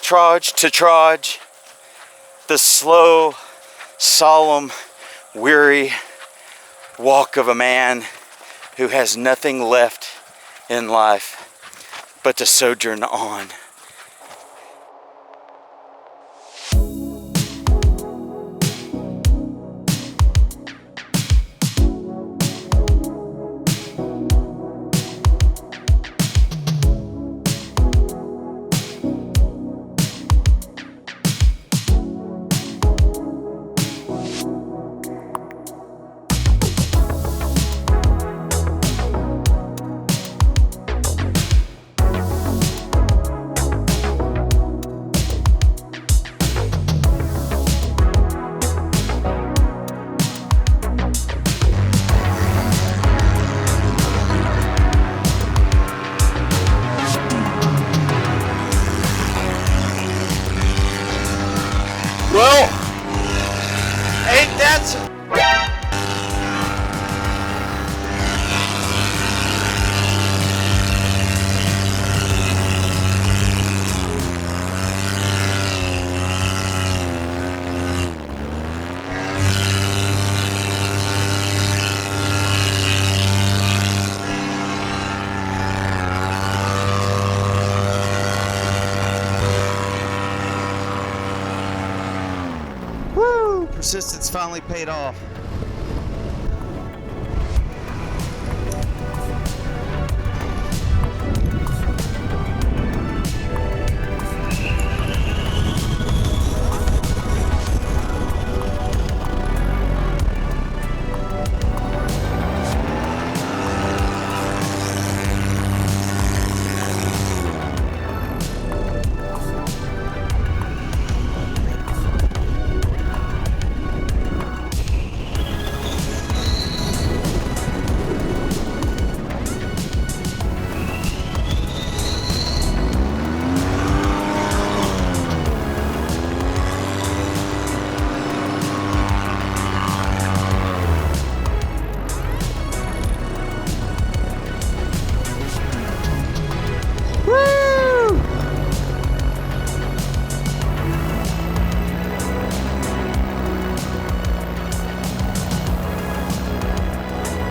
trudge to trudge, the slow, solemn, weary walk of a man who has nothing left in life but to sojourn on. Well, ain't that some... Persistence finally paid off.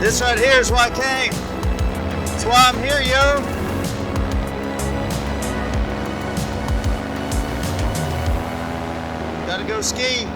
This right here is why I came. That's why I'm here, yo. Gotta go ski.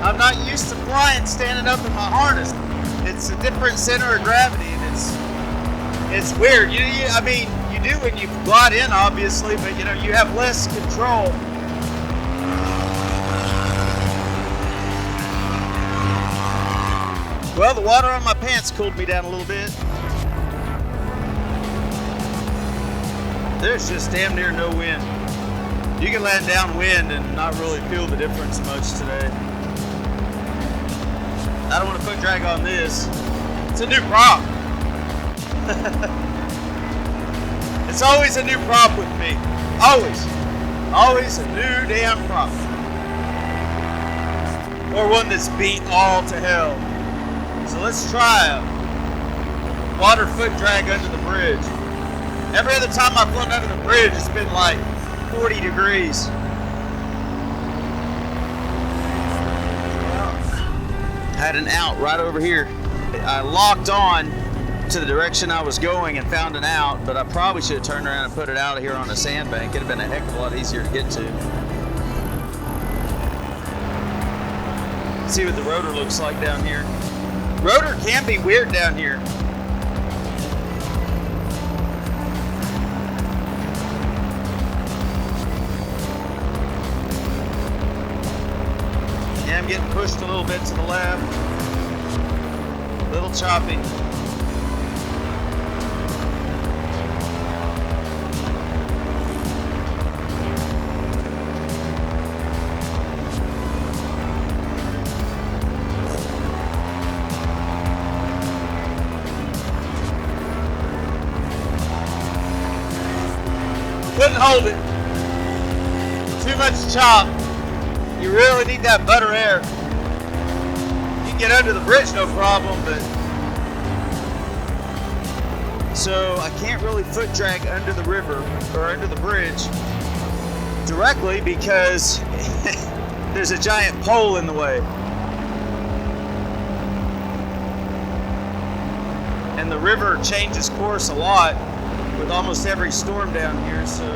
I'm not used to flying standing up in my harness. It's a different center of gravity, and it's weird. I mean, you do when you glide in, obviously, but you have less control. Well, the water on my pants cooled me down a little bit. There's just damn near no wind. You can land downwind and not really feel the difference much today. I don't want to foot drag on this. It's a new prop. It's always a new prop with me. Always. Always a new damn prop. Or one that's beat all to hell. So let's try a water foot drag under the bridge. Every other time I've flown under the bridge, it's been like 40 degrees. Had an out right over here. I locked on to the direction I was going and found an out, but I probably should have turned around and put it out here on a sandbank. It'd have been a heck of a lot easier to get to. See what the rotor looks like down here. Rotor can be weird down here. I'm getting pushed a little bit to the left. A little choppy. Couldn't hold it. Too much chop. You really need that butter air. You can get under the bridge no problem, but so I can't really foot drag under the river or under the bridge directly because there's a giant pole in the way. And the river changes course a lot with almost every storm down here, so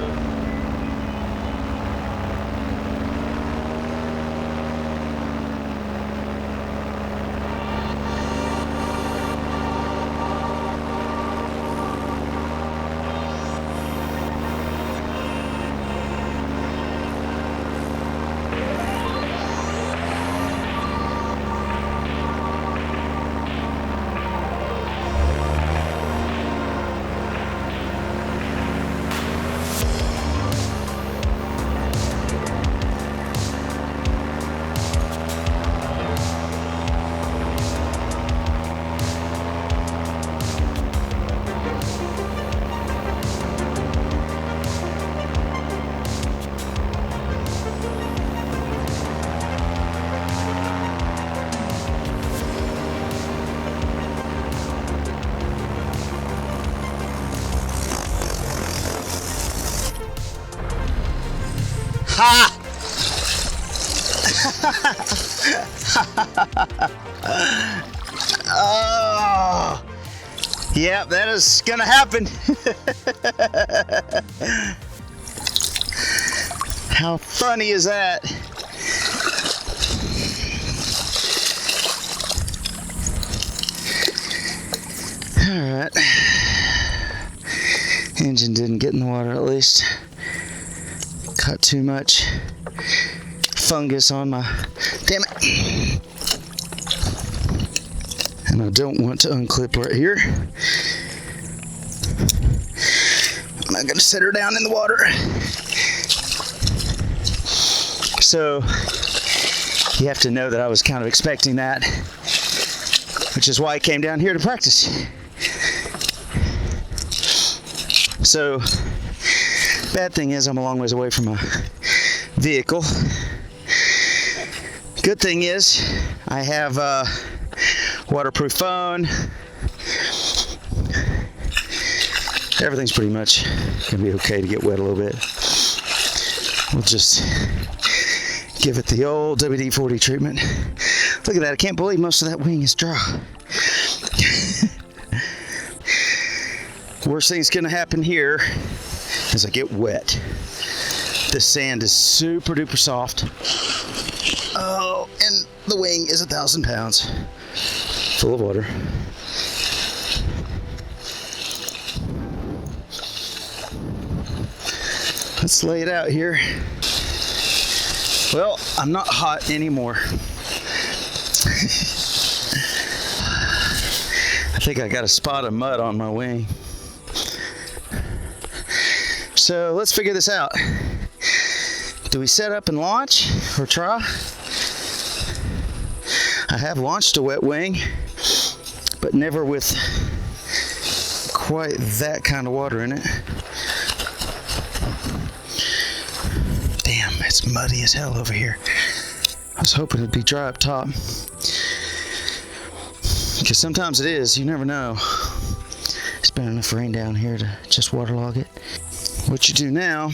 ha! Oh, yeah, that is gonna happen. How funny is that? All right. Engine didn't get in the water at least. Caught too much fungus on my, damn it. And I don't want to unclip right here. I'm not gonna set her down in the water. So you have to know that I was kind of expecting that, which is why I came down here to practice. So bad thing is I'm a long ways away from my vehicle. Good thing is I have a waterproof phone. Everything's pretty much gonna be okay to get wet a little bit. We'll just give it the old WD-40 treatment. Look at that, I can't believe most of that wing is dry. Worst thing's gonna happen here is I get wet. This sand is super duper soft. Oh, and the wing is 1,000 pounds, full of water. Let's lay it out here. Well, I'm not hot anymore. I think I got a spot of mud on my wing. So let's figure this out. Do we set up and launch or try? I have launched a wet wing, but never with quite that kind of water in it. Damn, it's muddy as hell over here. I was hoping it'd be dry up top. Because sometimes it is, you never know. It's been enough rain down here to just waterlog it. What you do now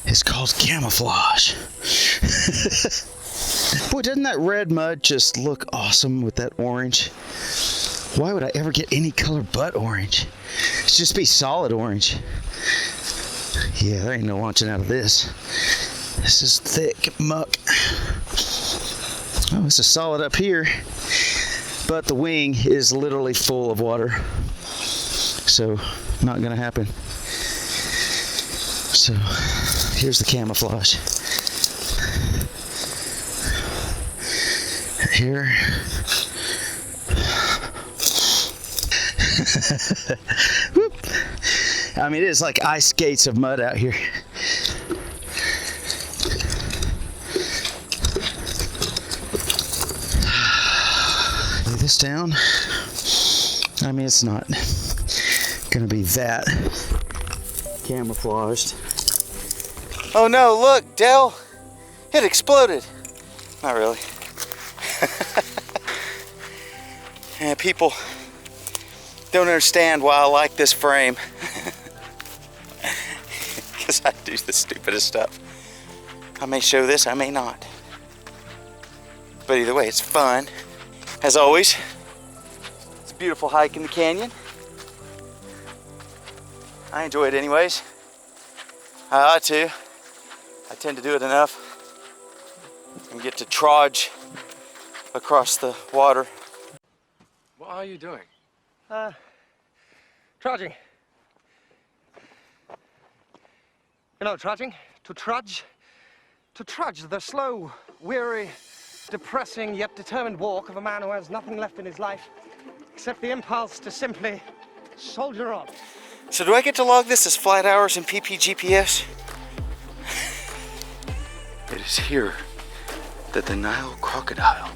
is called camouflage. Boy, doesn't that red mud just look awesome with that orange? Why would I ever get any color but orange? It's just be solid orange. Yeah, there ain't no launching out of this. This is thick muck. Oh, this is solid up here, but the wing is literally full of water. So, not gonna happen. So, here's the camouflage. here. Whoop. I mean, it is like ice skates of mud out here. Lay this down. I mean, it's not gonna be that camouflaged. Oh no, look, Dell, it exploded. Not really. Yeah, people don't understand why I like this frame. Because I do the stupidest stuff. I may show this, I may not. But either way, it's fun. As always, it's a beautiful hike in the canyon. I enjoy it anyways. I ought to. I tend to do it enough and get to trudge across the water. What are you doing? Trudging. You know, trudging? To trudge? To trudge the slow, weary, depressing yet determined walk of a man who has nothing left in his life except the impulse to simply soldier on. So do I get to log this as flight hours in PPGPS? It is here that the Nile crocodile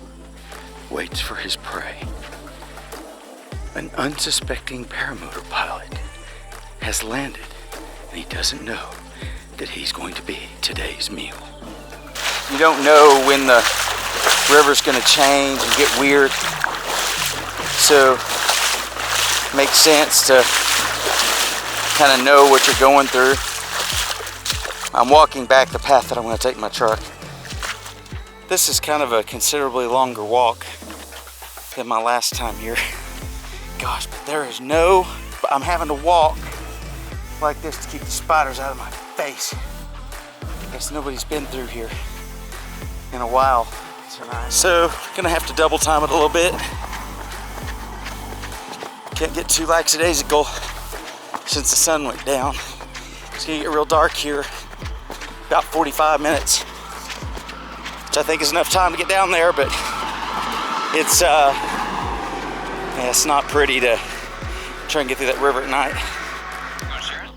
waits for his prey. An unsuspecting paramotor pilot has landed, and he doesn't know that he's going to be today's meal. You don't know when the river's going to change and get weird, so it makes sense to kind of know what you're going through. I'm walking back the path that I'm going to take my truck. This is kind of a considerably longer walk than my last time here. Gosh, but there is no, I'm having to walk like this to keep the spiders out of my face. Guess nobody's been through here in a while tonight. So, gonna have to double time it a little bit. Can't get too lackadaisical since the sun went down. It's gonna get real dark here. About 45 minutes, which I think is enough time to get down there, but it's yeah, it's not pretty to try and get through that river at night.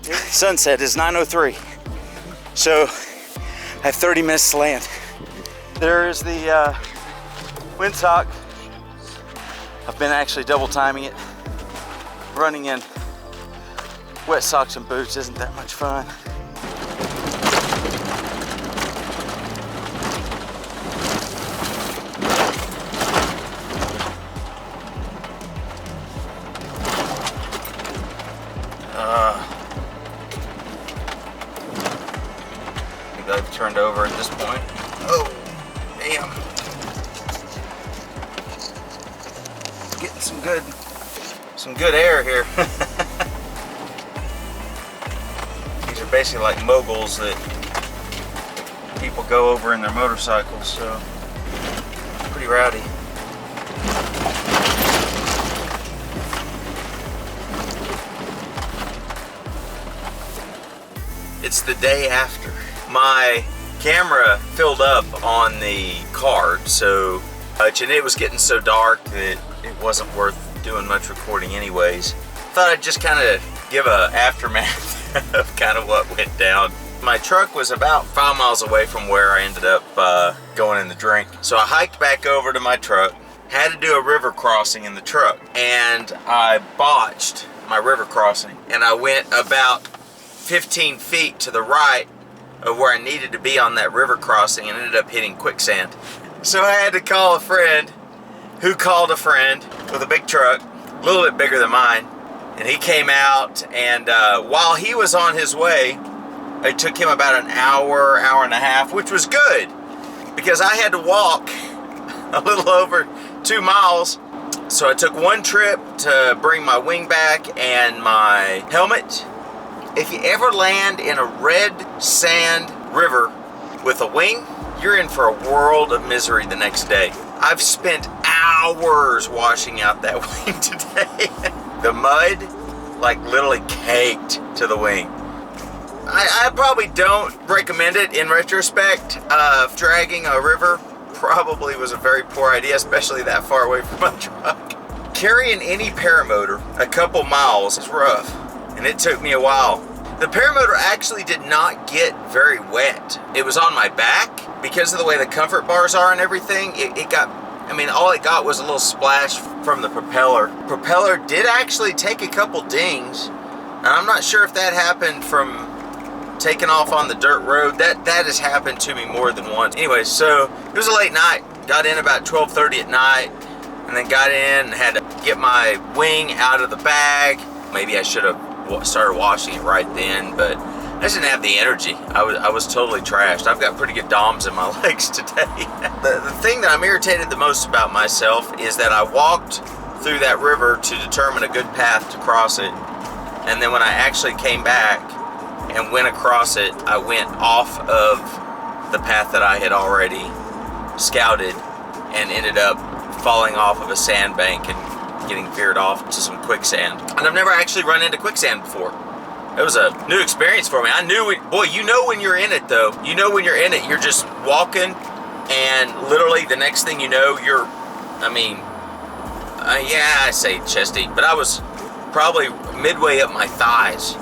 Sunset is 9:03, so I have 30 minutes to land. There is the windsock. I've been actually double timing it. Running in wet socks and boots isn't that much fun. I think I've turned over at this point. Oh, damn. Getting some good air here. These are basically like moguls that people go over in their motorcycles, so pretty rowdy. It's the day after. My camera filled up on the card so much, and it was getting so dark that it wasn't worth doing much recording anyways. Thought I'd just kind of give a aftermath of kind of what went down. My truck was about 5 miles away from where I ended up going in the drink. So I hiked back over to my truck, had to do a river crossing in the truck, and I botched my river crossing, and I went about 15 feet to the right of where I needed to be on that river crossing and ended up hitting quicksand. So I had to call a friend who called a friend with a big truck, a little bit bigger than mine, and he came out, and while he was on his way, it took him about an hour, hour and a half, which was good because I had to walk a little over 2 miles. So I took one trip to bring my wing back and my helmet. If you ever land in a red sand river with a wing, you're in for a world of misery the next day. I've spent hours washing out that wing today. The mud, like, literally caked to the wing. I probably don't recommend it in retrospect of dragging a river probably was a very poor idea, especially that far away from my truck. Carrying any paramotor a couple miles is rough, and it took me a while. The paramotor actually did not get very wet. It was on my back because of the way the comfort bars are and everything. It got, I mean, all it got was a little splash from the propeller. Propeller did actually take a couple dings, and I'm not sure if that happened from taking off on the dirt road. That has happened to me more than once. Anyway, so it was a late night. Got in about 12:30 at night, and then got in and had to get my wing out of the bag. Maybe I should have started washing it right then, but I just didn't have the energy. I was totally trashed. I've got pretty good DOMs in my legs today. The thing that I'm irritated the most about myself is that I walked through that river to determine a good path to cross it, and then when I actually came back and went across it, I went off of the path that I had already scouted and ended up falling off of a sandbank and getting veered off to some quicksand. And I've never actually run into quicksand before. It was a new experience for me. I knew it, boy, you know when you're in it though. You know when you're in it, you're just walking and literally the next thing you know, you're, yeah, I say chest deep, but I was probably midway up my thighs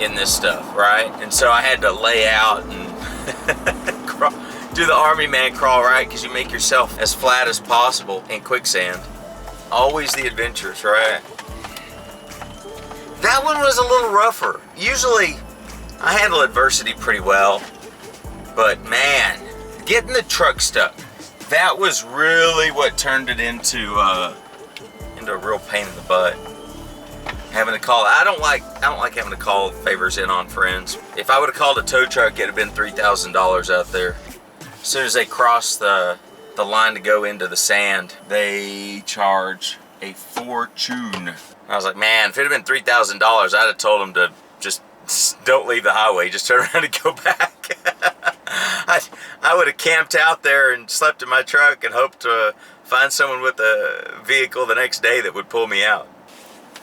in this stuff, right? And so I had to lay out and do the army man crawl, right? Because you make yourself as flat as possible in quicksand. Always the adventures, right? That one was a little rougher. Usually, I handle adversity pretty well, but man, getting the truck stuck, that was really what turned it into a real pain in the butt. Having to call, I don't like having to call favors in on friends. If I would have called a tow truck, it'd have been $3,000 out there. As soon as they cross the line to go into the sand, they charge a fortune. I was like, man, if it had been $3,000, I'd have told them to just don't leave the highway, just turn around and go back. I would have camped out there and slept in my truck and hoped to find someone with a vehicle the next day that would pull me out.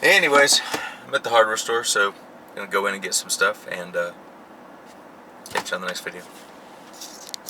Anyways, I'm at the hardware store, so I'm gonna go in and get some stuff and catch you on the next video.